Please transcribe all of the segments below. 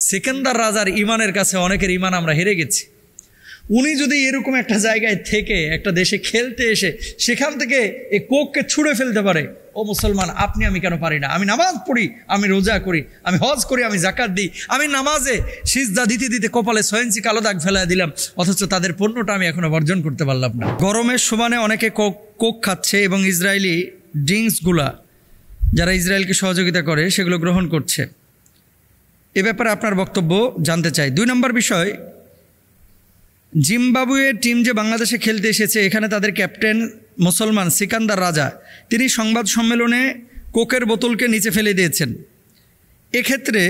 সিকান্দার রাজার ইমানের কাছে অনেকের ইমান আমরা হেরে গেছি। উনি যদি এরকম একটা জায়গায় থেকে একটা দেশে খেলতে এসে সেখান থেকে এই কোককে ছুঁড়ে ফেলতে পারে, ও মুসলমান আপনি আমি কেন পারি না? আমি নামাজ পড়ি, আমি রোজা করি, আমি হজ করি, আমি জাকাত দিই, আমি নামাজে সিজদা দিতে দিতে কপালে 6 ইঞ্চি কালো দাগ ফেলাই দিলাম, অথচ তাদের পণ্যটা আমি এখনো বর্জন করতে পারলাম না। গরমের সমানে অনেকে কোক খাচ্ছে এবং ইসরায়েলি ড্রিঙ্কসগুলা যারা ইসরায়েলকে সহযোগিতা করে সেগুলো গ্রহণ করছে। এ ব্যাপারে আপনার বক্তব্য জানতে চাই। 2 নম্বর বিষয়, জিম্বাবুয়ের টিম যে বাংলাদেশে খেলতে এসেছে, এখানে তাদের ক্যাপ্টেন মুসলমান সিকান্দার রাজা, তিনি সংবাদ সম্মেলনে কোকের বোতলকে নিচে ফেলে দিয়েছেন। এক্ষেত্রে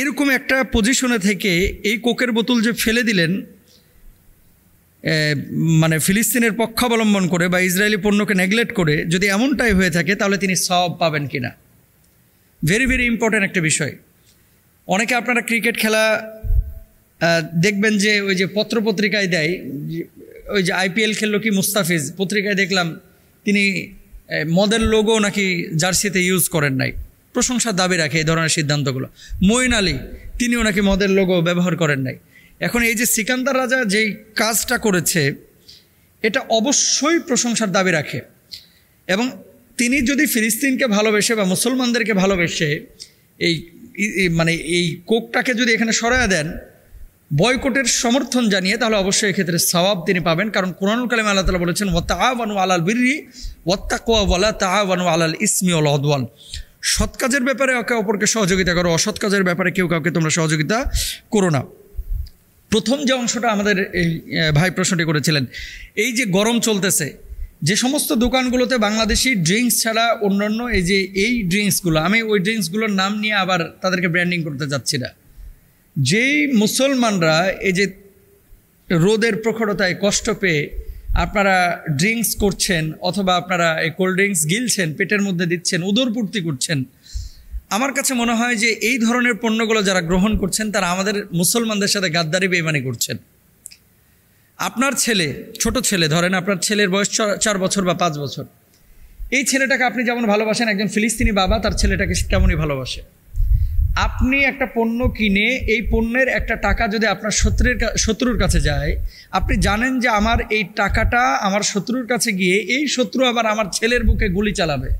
এরকম একটা পজিশনে থেকে এই কোকের বোতল যে ফেলে দিলেন, মানে ফিলিস্তিনের পক্ষাবলম্বন করে বা ইসরায়েলি পণ্যকে নেগলেক্ট করে, যদি এমনটাই হয়ে থাকে তাহলে তিনি সওয়াব পাবেন কিনা? ভেরি ভেরি ইম্পর্ট্যান্ট একটা বিষয়। অনেকে আপনারা ক্রিকেট খেলা দেখবেন যে ওই যে পত্রপত্রিকায় দেয়, ওই যে আইপিএল খেললো কি মুস্তাফিজ, পত্রিকায় দেখলাম তিনি মদের লোগো নাকি জার্সিতে ইউজ করেন নাই, প্রশংসার দাবি রাখে এই ধরনের সিদ্ধান্তগুলো। মঈন আলী তিনিও নাকি মদের লোগো ব্যবহার করেন নাই। এখন এই যে সিকান্দার রাজা যেই কাজটা করেছে এটা অবশ্যই প্রশংসার দাবি রাখে, এবং তিনি যদি ফিলিস্তিনকে ভালোবেসে বা মুসলমানদেরকে ভালোবেসে এই কোকটাকে যদি এখানে সরায়া দেন বয়কটের সমর্থন জানিয়ে, তাহলে অবশ্যই এক্ষেত্রে সওয়াব তিনি পাবেন। কারণ কোরআনুল কারিমে আল্লাহ তাআলা বলেছেন ওয়াতাআওয়ানু আলাল বিররি ওয়াত্তাকওয়া ওয়ালা তাআওয়ানু আলাল ইসমি ওয়াল উদওয়ান। সৎ কাজের ব্যাপারে একে অপরকে সহযোগিতা করো, অসৎ কাজের ব্যাপারে কেউ কাউকে তোমরা সহযোগিতা করো না। প্রথম যে অংশটা আমাদের এই ভাই প্রশ্নটি করেছিলেন, এই যে গরম চলতেছে, যে সমস্ত দোকানগুলোতে বাংলাদেশি ড্রিঙ্কস ছাড়া অন্যান্য এই ড্রিঙ্কসগুলো, আমি ওই ড্রিঙ্কসগুলোর নাম নিয়ে আবার তাদেরকে ব্র্যান্ডিং করতে যাচ্ছি না, যেই মুসলমানরা এই যে রোদের প্রখরতায় কষ্ট পেয়ে আপনারা ড্রিঙ্কস করছেন অথবা আপনারা এই কোল্ড ড্রিঙ্কস গিলছেন, পেটের মধ্যে দিচ্ছেন, উদরপূর্তি করছেন, আমার কাছে মনে হয় যে এই ধরনের পণ্যগুলো যারা গ্রহণ করছেন তারা আমাদের মুসলমানদের সাথে গাদ্দারি বেঈমানি করছেন। আপনার ছেলে, ছোট ছেলে, ধরেন আপনার ছেলের বয়স 4 বছর বা 5 বছর, এই ছেলেটাকে আপনি যেমন ভালোবাসেন, একজন ফিলিস্তিনি বাবা তার ছেলেটাকে তেমনই ভালোবাসে। আপনি একটা পণ্য কিনে এই পণ্যের একটা টাকা যদি আপনার শত্রুর কাছে যায়, আপনি জানেন যে আমার এই টাকাটা আমার শত্রুর কাছে গিয়ে এই শত্রু আবার আমার ছেলের বুকে গুলি চালাবে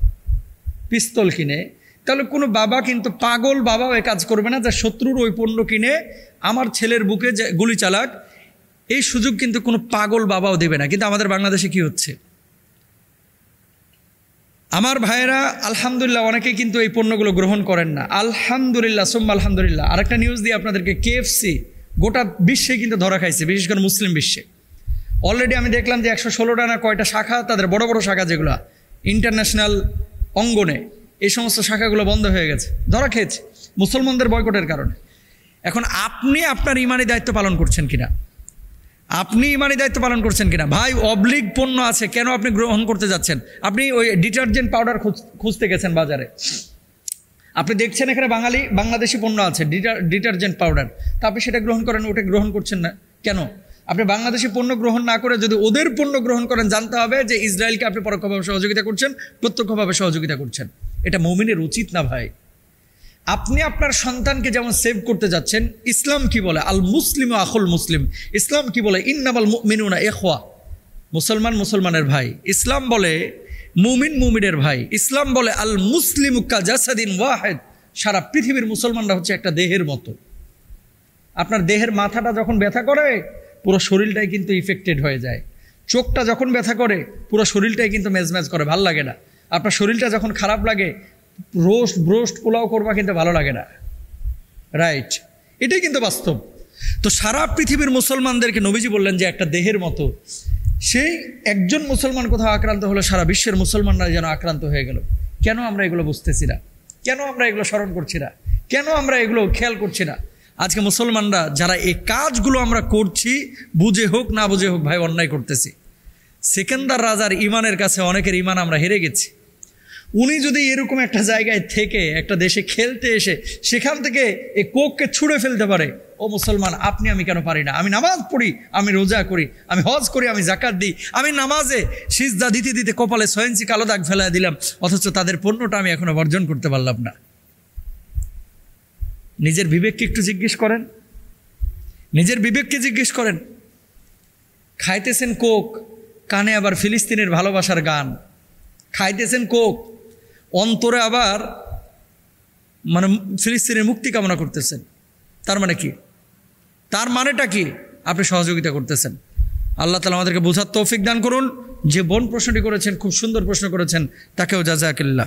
পিস্তল কিনে, তাহলে কোনো বাবা কিন্তু, পাগল বাবাও এ কাজ করবে না যে শত্রুর ওই পণ্য কিনে আমার ছেলের বুকে যে গুলি চালাক, এই সুযোগ কিন্তু কোনো পাগল বাবাও দেবে না। কিন্তু আমাদের বাংলাদেশে কি হচ্ছে? আমার ভাইয়েরা আলহামদুলিল্লাহ অনেকেই কিন্তু এই পণ্যগুলো গ্রহণ করেন না, আলহামদুলিল্লাহ সুম্মা আলহামদুলিল্লাহ। আরেকটা নিউজ দিয়ে আপনাদেরকে, KFC গোটা বিশ্বে কিন্তু ধরা খাইছে, বিশেষ করে মুসলিম বিশ্বে। অলরেডি আমি দেখলাম যে 116টা না কয়টা শাখা, তাদের বড় বড় শাখা যেগুলো ইন্টারন্যাশনাল অঙ্গনে, এই সমস্ত শাখাগুলো বন্ধ হয়ে গেছে, ধরা খেয়েছে মুসলমানদের বয়কটের কারণে। এখন আপনি আপনার ইমানি দায়িত্ব পালন করছেন কিনা? আপনি ইমানি দায়িত্ব পালন করছেন কিনা? ভাই, অবলিক পণ্য আছে, কেন আপনি গ্রহণ করতে যাচ্ছেন? আপনি ওই ডিটারজেন্ট পাউডার খুঁজতে গেছেন বাজারে, আপনি দেখছেন এখানে বাংলাদেশি পণ্য আছে, ডিটারজেন্ট পাউডার, তা আপনি সেটা গ্রহণ করেন, ওটা গ্রহণ করছেন না কেন? আপনি বাংলাদেশি পণ্য গ্রহণ না করে যদি ওদের পণ্য গ্রহণ করেন, জানতে হবে যে ইসরায়েলকে আপনি পরোক্ষভাবে সহযোগিতা করছেন, প্রত্যক্ষভাবে সহযোগিতা করছেন। এটা মুমিনের উচিত না ভাই। আপনি আপনার সন্তানকে যেমন সেভ করতে যাচ্ছেন, ইসলাম কি বলে? আল মুসলিম আখুল মুসলিম। ইসলাম কি বলে? ইন্নামাল মুমিনুনা ইখওয়া। মুসলমান মুসলমানের ভাই। ইসলাম বলে মুমিন মুমিনের ভাই। ইসলাম বলে আল মুসলিমু কাজাসাদিন ওয়াহিদ। সারা পৃথিবীর মুসলমানরা হচ্ছে একটা দেহের মতো। আপনার দেহের মাথাটা যখন ব্যথা করে পুরো শরীরটাই কিন্তু ইফেক্টেড হয়ে যায়। চোখটা যখন ব্যথা করে পুরো শরীরটাই কিন্তু মেজমেজ করে, ভালো লাগে না। আপনার শরীরটা যখন খারাপ লাগে, ব্রোস্ট পোলাও করবা কিন্তু ভালো লাগে না, রাইট? এটাই কিন্তু বাস্তব। তো সারা পৃথিবীর মুসলমানদেরকে নবীজি বললেন যে একটা দেহের মতো। সেই একজন মুসলমান কোথাও আক্রান্ত হলো, সারা বিশ্বের মুসলমানরা যেন আক্রান্ত হয়ে গেল। কেন আমরা এগুলো বুঝতেছি না? কেন আমরা এগুলো স্মরণ করছি না? কেন আমরা এগুলো খেয়াল করছি না? আজকে মুসলমানরা যারা এই কাজগুলো আমরা করছি, বুঝে হোক না বুঝে হোক ভাই, অন্যায় করতেছি। সিকান্দার রাজার ইমানের কাছে অনেকের ইমান আমরা হেরে গেছি। উনি যদি এরকম একটা জায়গায় থেকে একটা দেশে খেলতে এসে সেখান থেকে এই কোককে ছুঁড়ে ফেলতে পারে, ও মুসলমান আপনি আমি কেন পারি না? আমি নামাজ পড়ি, আমি রোজা করি, আমি হজ করি, আমি জাকাত দিই, আমি নামাজে সিজদা দিতে দিতে কপালে 6 ইঞ্চি কালো দাগ ফেলাই দিলাম, অথচ তাদের পণ্যটা আমি এখনো বর্জন করতে পারলাম না। নিজের বিবেককে একটু জিজ্ঞেস করেন, নিজের বিবেককে জিজ্ঞেস করেন। খাইতেছেন কোক, কানে আবার ফিলিস্তিনের ভালোবাসার গান, খাইতেছেন কোক, অন্তরে আবার মানে ফিলিস্তিনের মুক্তি কামনা করতেছেন। তার মানে কি? তার মানেটা কি? আপনি সহযোগিতা করতেছেন। আল্লাহ তাআলা আমাদেরকে বোঝার তৌফিক দান করুন। যে বোন প্রশ্নটি করেছেন, খুব সুন্দর প্রশ্ন করেছেন, তাকেও জাযাকাল্লাহ।